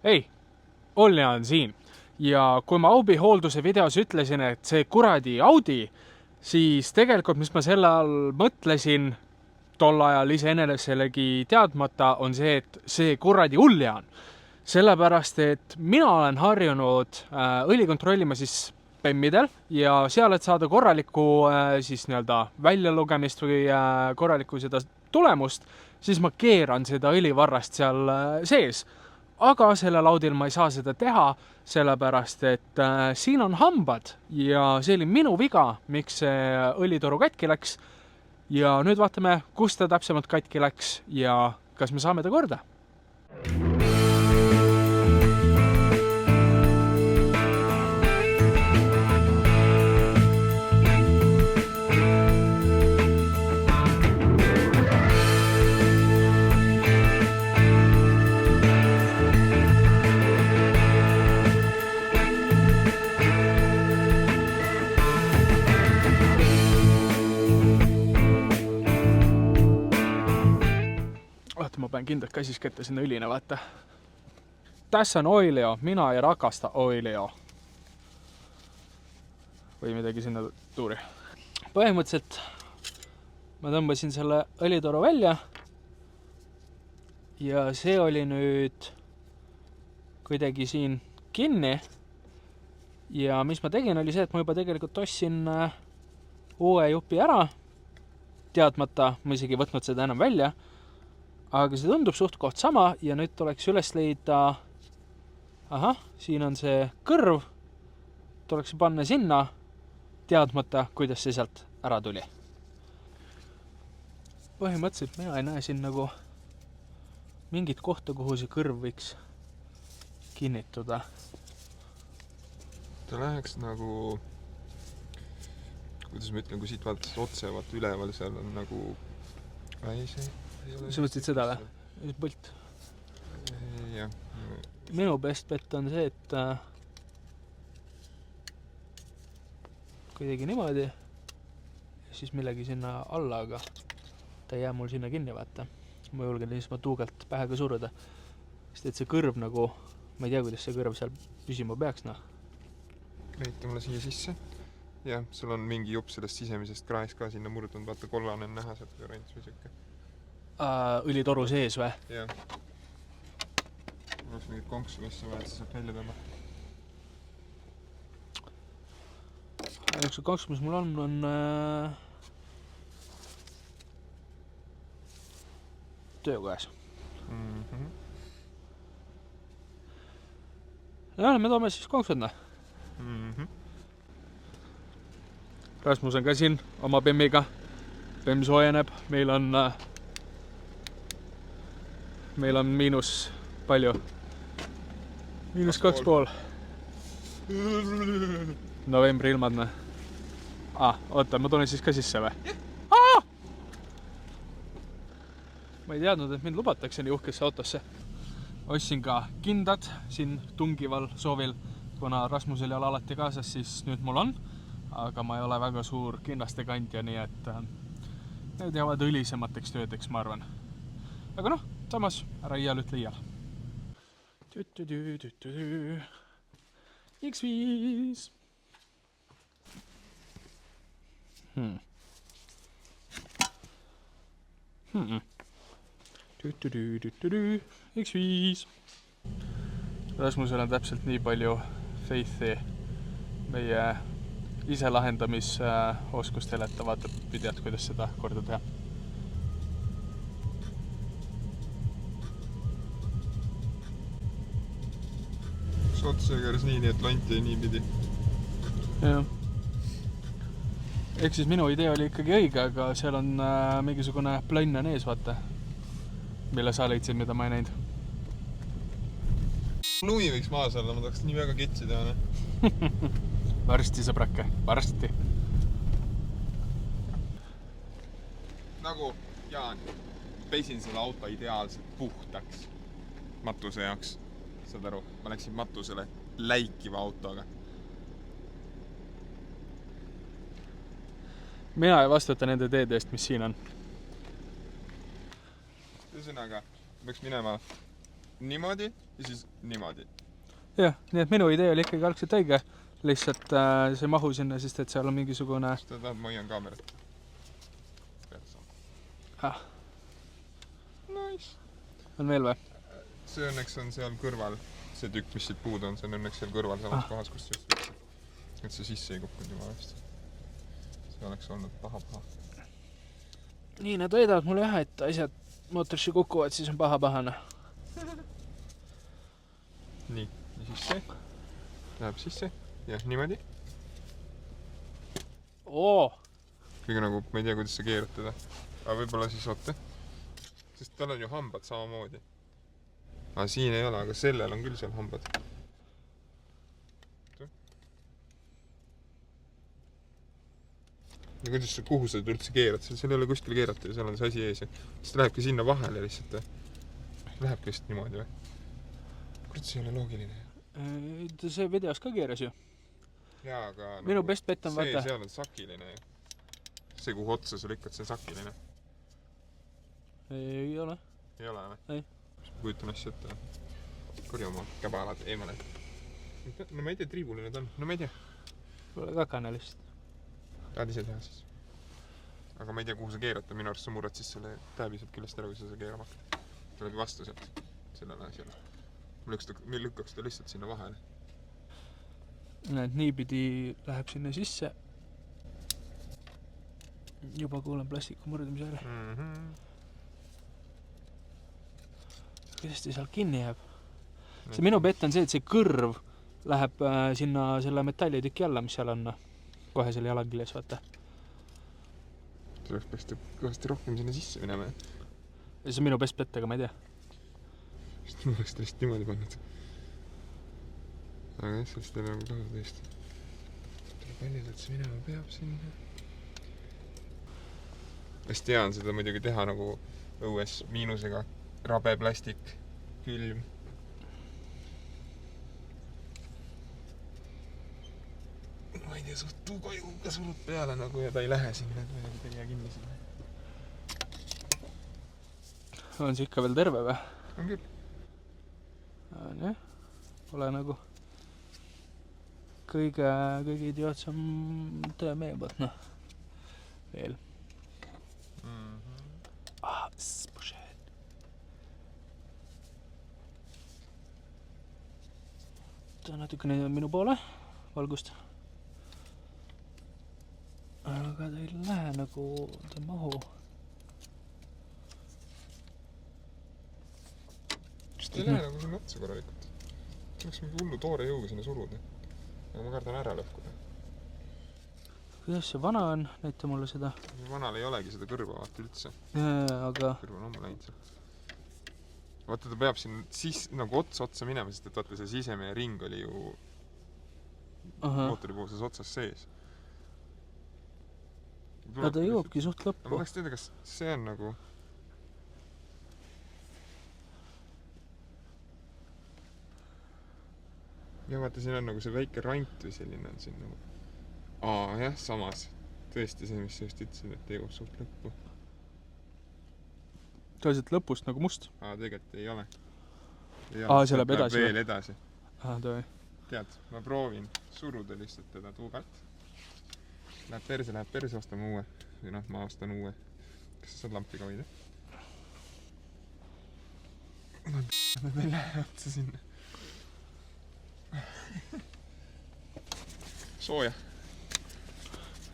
Ei, Olja on siin. Ja kui ma Aubi hoolduse videos ütlesin, et see kuradi Audi, siis tegelikult, mis ma selle all mõtlesin tol ajal iseeneselegi teadmata, on see, et see kuradi Ulja on. Sellepärast, et mina olen harjunud õli kontrollima siis PEM-idel ja seal, et saada korralikku siis nii-öelda väljalugemist või korralikku seda tulemust, siis ma keeran seda õlivarrast seal sees. Aga sellel Audil ma ei saa seda teha, sellepärast et siin on hambad ja see oli minu viga, miks see õlitoru katki läks. Ja nüüd vaatame, kus ta täpsemalt katki läks ja kas me saame ta korda. Ma pean kindlalt käsis kätte sinna õline, vaata. Tässä on Oilio, mina ei rakasta Oilio. Või midagi sinna tuuri. Põhimõtteliselt ma tõmbasin selle õlitoru välja. Ja see oli nüüd kuidagi siin kinni. Ja mis ma tegin, oli see, et ma juba tegelikult ostsin uue jupi ära. Teadmata, ma isegi võtnud seda enam välja. Aga see tundub suht koht sama ja nüüd tuleks üles leida, siin on see kõrv, tuleks panna sinna, teadmata, kuidas see sealt ära tuli. Põhimõtteliselt mina ei näe siin nagu mingit kohta, kuhu see kõrv võiks kinnituda. Ta läheks nagu, kuidas ma ütlen, kui siit vaadates otse üleval, seal on nagu Sa mõtlesid seda või? Põlt. Jah. Minu best bet on see, et kuidagi niimoodi ja siis millegi sinna alla, aga ta ei jää mul sinna kinni, vaata. Ma julgen siis ma tuugalt pähega suruda. Sest et see kõrv nagu, ma ei tea, kuidas see kõrv seal püsima peaks, Leita mulle siia sisse. Jah, sul on mingi jupp sellest sisemisest kraes ka sinna murdunud, vaata kollane on näha sealt oranž või siuke. Õlitoru sees või? Jah. Oleks mingit konksu, mis sa vaja, et sa saab välja tõmba. Üks konksu, mis mul on töökojas. Ja, me toome siis konksudna. Rasmus on ka siin oma PEM-iga. PEM soojeneb, meil on miinus palju. Miinus 2,5. Novembri ilmad. Oota, ma tulen siis ka sisse või? Ma ei teadnud, et mind lubatakse nii uhkesse autosse. Ostsin ka kindad siin tungival soovil, kuna Rasmusel ei ole alati kaasas, siis nüüd mul on. Aga ma ei ole väga suur kindaste kandja, nii et need jäävad õlisemateks töödeks, ma arvan. Aga samas ära iial ütle iial. X5. X5. Rasmusel on täpselt nii palju feithi meie iselahendamisoskustele, et ta vaatab videot, kuidas seda korda teha. Otsa keeras nii, et lont jäi nii pidi. Jah. Ehk siis minu idee oli ikkagi õige, aga seal on mingisugune plann on ees, vaata. Mille sa leidsid, mida ma ei näinud. Lumi võiks maas olla, ma tahaks nii väga ketsi teha. Varsti, sõbrake, varsti. Nagu, Jaan, pesin seda auto ideaalselt puhtaks matuse jaoks. Saad aru, ma läksin matusele läikiva autoga. Mina ei vastuta nende teede eest, mis siin on. Ühesõnaga, peaks minema niimoodi ja siis niimoodi. Jah, nii et minu idee oli ikkagi algselt õige. Lihtsalt see ei mahu sinna, sest et seal on mingisugune... Kas ta tahab, ma hoian kaamerat? Ah, Nice. on veel või? See õnneks on seal kõrval. See tükk, mis siit puudu on, see on õnneks seal kõrval samas kohas, kus just võtsid. Et see sisse ei kukkunud juba hästi. See oleks olnud paha. Nii nad väidavad mulle jah, et asjad mootorisse kukuvad, siis on paha. Nii, ja siis see läheb sisse ja niimoodi. Oo! Kõige nagu, ma ei tea, kuidas sa keerad teda. Aga võib-olla siis oote. Sest tal on ju hambad samamoodi. Aga siin ei ole, aga sellel on küll seal hambad. Ja kuidas sa, kuhu sa üldse keerad? Seal ei ole kuskil keerata ja seal on see asi ees. Siis ta lähebki sinna vahele lihtsalt. Lähebki just niimoodi või? Kurat, see ei ole loogiline. See videos ka keeras ju. Jaa, aga... Minu best bet on vaata. See seal on sakiline ju. See, kuhu otsa sa lükkad, see on sakiline. Ei ole. Ei ole või? Ei. Mis ma kujutan asja ette? Korja oma käbalad eemale. No ma ei tea, triibuline ta on. No ma ei tea. Pole kakane lihtsalt. Tahad ise teha siis? Aga ma ei tea, kuhu sa keerata. Minu arust sa murrad siis selle tääbi sealt küljest ära, kui sa keerama hakkad. Tuleb vastu sealt. Sellele asjale. Ma lükkaks ta lihtsalt sinna vahele. Näed, niipidi läheb sinna sisse. Juba kuulen plastiku murdumise ära. Kuidas ta seal kinni jääb? See minu bet on see, et see kõrv läheb sinna selle metallitüki alla, mis seal on. Kohe selle jalakiljes, vaata. Tuleks peaks kõvasti rohkem sinna sisse minema. See on minu best bet, aga ma ei tea. Sest ma oleks ta lihtsalt niimoodi pannud. Aga jah, sellest ei ole nagu kaasa tõesti. Tuleb paljud, et see minema peab sinna. Hästi hea on seda muidugi teha nagu õues miinusega. Rabe plastik, külm. Ma ei tea, suht tuukojuga surud peale nagu ja ta ei lähe sinna, et midagi ta ei jää kinni sinna. On see ikka veel terve või? On küll. Jah, pole nagu kõige idiootsam töö meie poolt, noh. Veel. Spushit. Ta on natukene minu poole valgust. Aga ta ei lähe nagu, ta mahu. Kas ta ei lähe nagu sinna otsa korralikult? Tuleks mingi hullu toore jõuga sinna suruda. Aga ma kardan ära lõhkuda. Kuidas see vana on? Näita mulle seda. Vanal ei olegi seda kõrva vaata üldse. Aga... Kõrva on ammu läinud seal. Vaata, ta peab siin nagu otsa minema, sest et vaata see sisemine ring oli ju mootoripoolses otsas sees. Aga ta jõuabki suht lõppu. Ma tahaks teada, kas see on nagu... Ja vaata, siin on nagu see väike rant või selline on siin nagu... jah, samas. Tõesti see, mis sa just ütlesid, et jõuab suht lõppu. Tõeliselt lõpust nagu must. Tegelikult ei ole. See läheb edasi. Veel edasi. Tõi. Tead, ma proovin suruda lihtsalt teda tuugalt. Läheb perse, ostame uue. Või noh, ma ostan uue. Kas sa saad lampi ka hoida? Ma ei lähe otsa sinna. Sooja.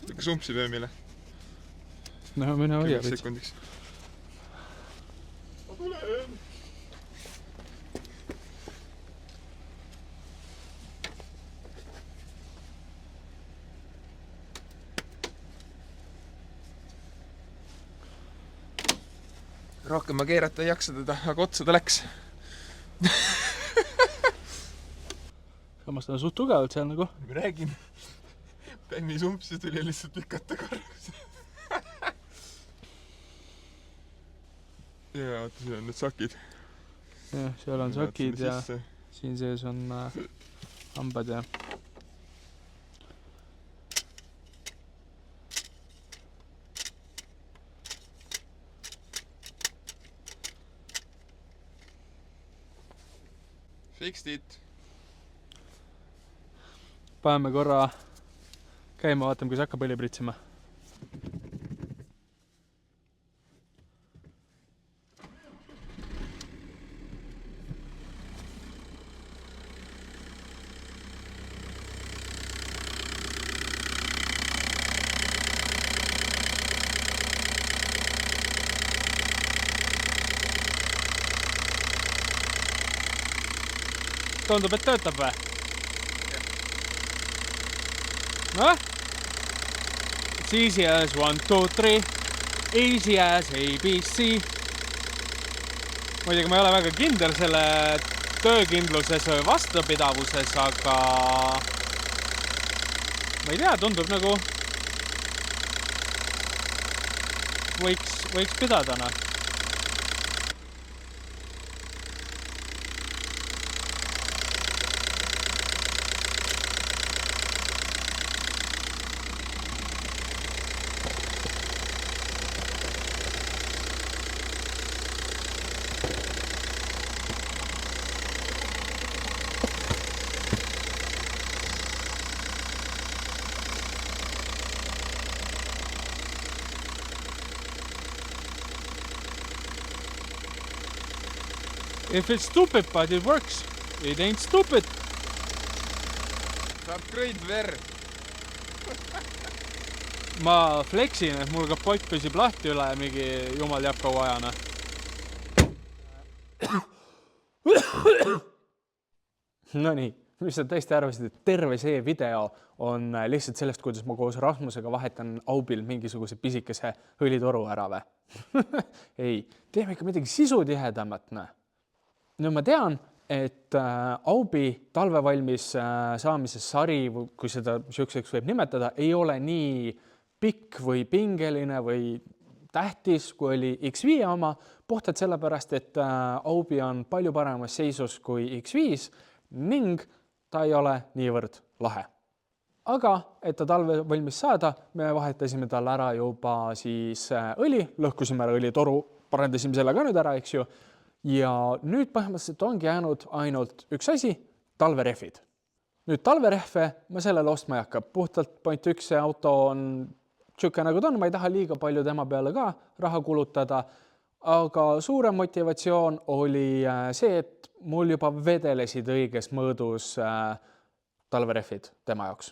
Tükka sumpsi pöömile. No mine hoia veits. Sekundiks. Ma tulen! Rohkem ma keerata ei jaksa teda, aga otsa ta läks. Samas ta on suht tugevalt seal nagu. Ma räägin. Pämmi sumpsi tuli lihtsalt lükata korraks. Ja, vaata, siin on need sakid. Jah, seal on sakid ja siin sees on hambad ja... Fixed it. Paneme korra käima, vaatame, kui see hakkab õli pritsima. Tundub, et töötab või? Noh? It's easy as 1, 2, 3. Easy as ABC. Muidugi ma ei ole väga kindel selle töökindluses või vastupidavuses, aga ma ei tea, tundub nagu võiks pidada, noh. If it's stupid, but it works, it ain't stupid. Saab great ver. Ma flexin, et mul kapott püsib lahti üle mingi jumal teab kaua ajana. No nii, mis sa tõesti arvasid, et terve see video on lihtsalt sellest, kuidas ma koos Rasmusega vahetan Aubil mingisuguse pisikese õlitoru ära või? Ei, teeme ikka midagi sisutihedamat, näe. Nüüd ma tean, et Aubi talvevalmis saamise sari, kui seda sükseks võib nimetada, ei ole nii pikk või pingeline või tähtis, kui oli X5 oma, puhtalt sellepärast, et Aubi on palju paremas seisus kui X5 ning ta ei ole niivõrd lahe. Aga, et ta talvevalmis saada, me vahetasime tal ära juba siis õli, lõhkusime ära õlitoru, parandasime selle ka nüüd ära, eks ju. Ja nüüd põhimõtteliselt ongi jäänud ainult üks asi, talverehvid. Nüüd talverehve ma sellele ostma ei hakka. Puhtalt point 1 see auto on tšükke nagu ta on, ma ei taha liiga palju tema peale ka raha kulutada, aga suurem motivatsioon oli see, et mul juba vedelesid õiges mõõdus talverehvid tema jaoks.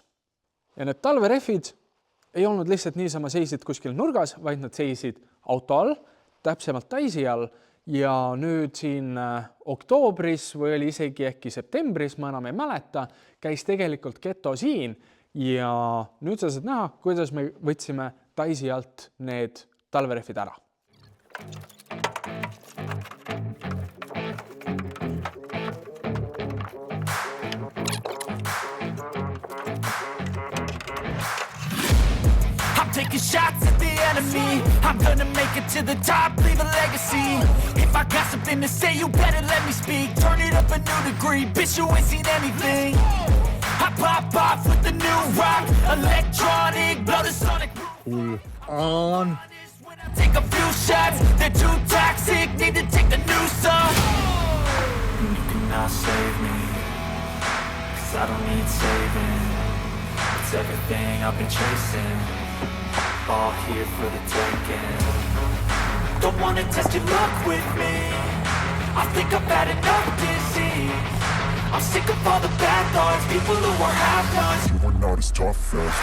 Ja need talverehvid ei olnud lihtsalt niisama seisid kuskil nurgas, vaid nad seisid auto all, täpsemalt täisi all. Ja nüüd siin oktoobris või oli isegi äkki septembris, ma enam ei mäleta, käis tegelikult Geto siin ja nüüd sa saad näha, kuidas me võtsime taisi alt need talverehvid ära. Taking shots at the enemy. I'm gonna make it to the top, leave a legacy. If I got something to say, you better let me speak. Turn it up a new degree, bitch, you ain't seen anything. I pop off with the new rock, electronic, blow the sonic. On. When I take a few shots, they're too toxic, need to take the new song. You cannot save me, 'cause I don't need saving. It's everything I've been chasing. All here for the taking. Don't wanna test your luck with me. I think I've had enough disease. I'm sick of all the bad thoughts, people who are half-nots. You are not as tough as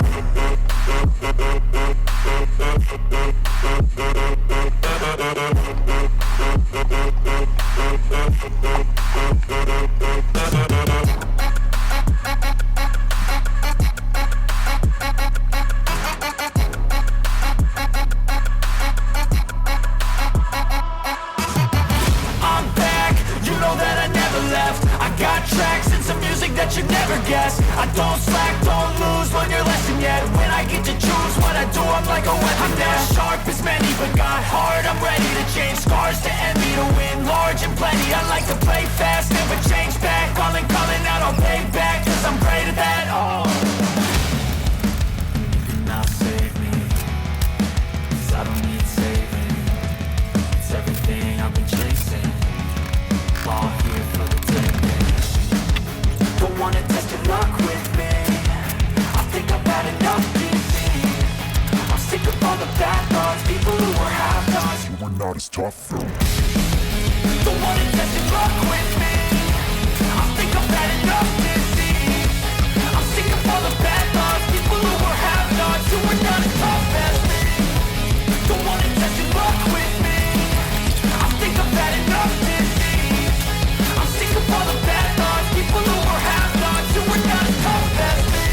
you never guess. I don't slack, don't lose, learn your lesson yet. When I get to choose what I do, I'm like a weapon. I'm not sharp as many, but got hard. I'm ready to change scars to envy, to win large and plenty. I like to play fast, never change back. Calling out, I'll pay back, 'cause I'm great at that. Oh, you cannot save me, 'cause I don't need saving. It's everything I've been chasing. All here for the taking. we're not as tough though. Don't wanna test your luck with me. I think I've had enough disease. I'm sick of all the bad thoughts, people who were have-nots, who were not as tough as me. Don't wanna test your luck with me. I think I've had enough disease. I'm sick of all the bad thoughts, people who were have-nots, who were not as tough as me.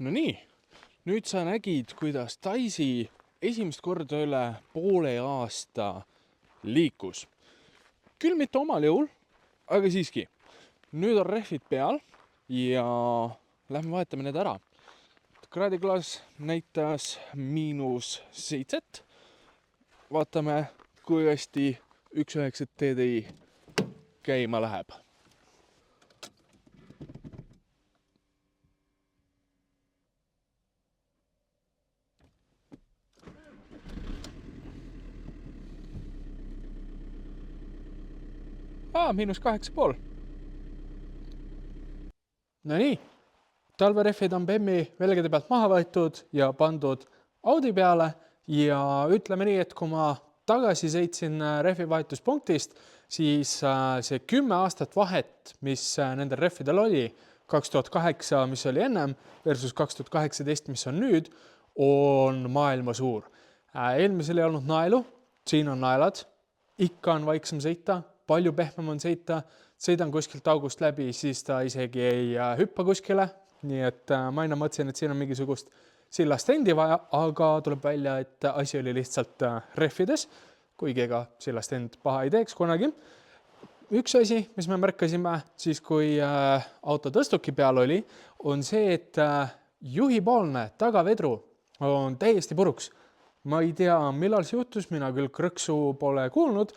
No nii, nüüd sa nägid, kuidas Daisy esimest korda üle poole aasta liikus. Küll mitte omal jõul, aga siiski. Nüüd on rehvid peal ja lähme vahetame need ära. Kraadiklaas näitas -7. Vaatame, kui hästi 1.9 TDI käima läheb. -8,5. No nii, talverehvid on BEM-i velgede pealt maha võetud ja pandud Audi peale ja ütleme nii, et kui ma tagasi sõitsin rehvivahetuspunktist, siis see 10 aastat vahet, mis nendel rehvidel oli, 2008, mis oli ennem, versus 2018, mis on nüüd, on maailma suur. Eelmisel ei olnud naelu, siin on naelad, ikka on vaiksem sõita, palju pehmem on sõita, sõidan kuskilt august läbi, siis ta isegi ei hüppa kuskile, nii et ma enne mõtlesin, et siin on mingisugust sillast endi vaja, aga tuleb välja, et asi oli lihtsalt rehvides, kuigi ega sillast end paha ei teeks kunagi. Üks asi, mis me märkasime siis, kui auto tõstuki peal oli, on see, et juhipoolne tagavedru on täiesti puruks. Ma ei tea, millal see juhtus, mina küll krõksu pole kuulnud,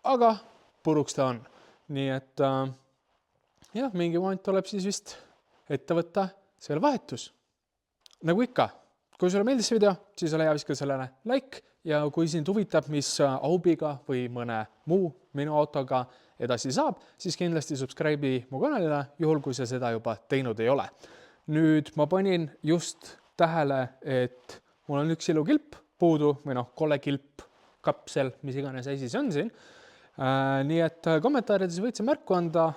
aga puruks ta on. Nii et jah, mingi moment tuleb siis vist ette võtta selle vahetus. Nagu ikka, kui sulle meeldis see video, siis ole hea, viska sellele like ja kui sind huvitab, mis Aubiga või mõne muu minu autoga edasi saab, siis kindlasti subscribe'i mu kanalile, juhul kui sa seda juba teinud ei ole. Nüüd ma panin just tähele, et mul on üks ilukilp puudu või kolekilp, kapsel, mis iganes asi see on siin. Nii et kommentaarides võid sa märku anda,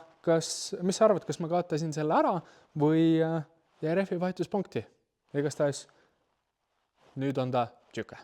mis sa arvad, kas ma kaotasin selle ära või jäi rehvi vahetuspunkti. Igastahes nüüd on ta tšüke.